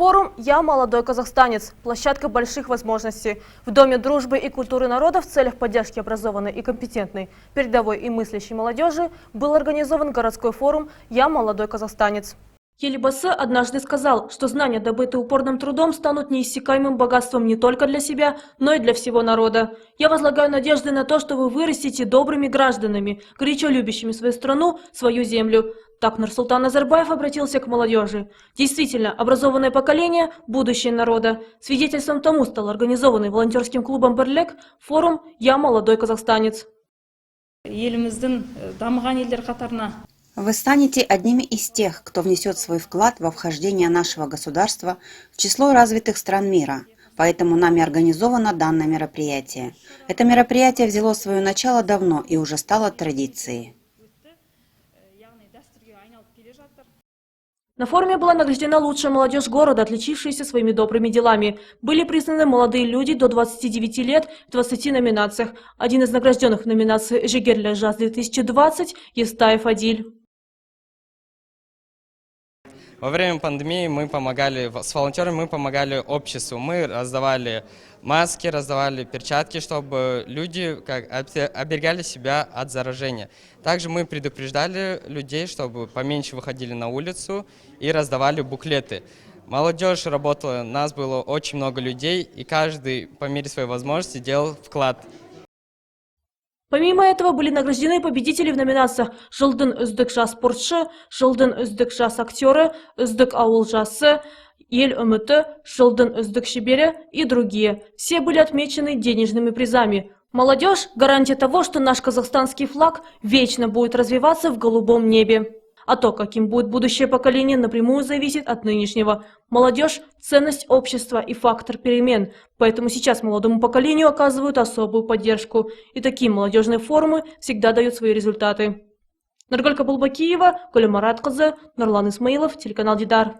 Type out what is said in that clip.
Форум «Я молодой казахстанец» – площадка больших возможностей. В Доме дружбы и культуры народа в целях поддержки образованной и компетентной, передовой и мыслящей молодежи был организован городской форум «Я молодой казахстанец». Елбасы однажды сказал, что знания, добытые упорным трудом, станут неиссякаемым богатством не только для себя, но и для всего народа. Я возлагаю надежды на то, что вы вырастете добрыми гражданами, горячо любящими свою страну, свою землю. Так Нурсултан Назарбаев обратился к молодежи. Действительно, образованное поколение – будущее народа. Свидетельством тому стал организованный волонтерским клубом «Бірлік» форум «Я молодой казахстанец». Вы станете одними из тех, кто внесет свой вклад во вхождение нашего государства в число развитых стран мира. Поэтому нами организовано данное мероприятие. Это мероприятие взяло свое начало давно и уже стало традицией. На форуме была награждена лучшая молодежь города, отличившаяся своими добрыми делами. Были признаны молодые люди до 29 лет в 20 номинациях. Один из награжденных в номинации «Жигерлі жаз-2020» – Естаев Адиль. Во время пандемии с волонтерами мы помогали обществу. Мы раздавали маски, раздавали перчатки, чтобы люди оберегали себя от заражения. Также мы предупреждали людей, чтобы поменьше выходили на улицу и раздавали буклеты. Молодежь работала, нас было очень много людей, и каждый по мере своей возможности делал вклад. Помимо этого были награждены победители в номинациях «Жылдың үздік жас спортшы», «Жылдың үздік жас актері», «Үздік ауыл жасы», «Ел үміті», «Жылдың үздік шебері» и другие. Все были отмечены денежными призами. Молодежь – гарантия того, что наш казахстанский флаг вечно будет развиваться в голубом небе. А то, каким будет будущее поколение, напрямую зависит от нынешнего. Молодежь – ценность общества и фактор перемен. Поэтому сейчас молодому поколению оказывают особую поддержку. И такие молодежные форумы всегда дают свои результаты. Нургуль Кабулбакиева, Гүлім Маратқызы, Нурлан Исмаилов, телеканал Дидар.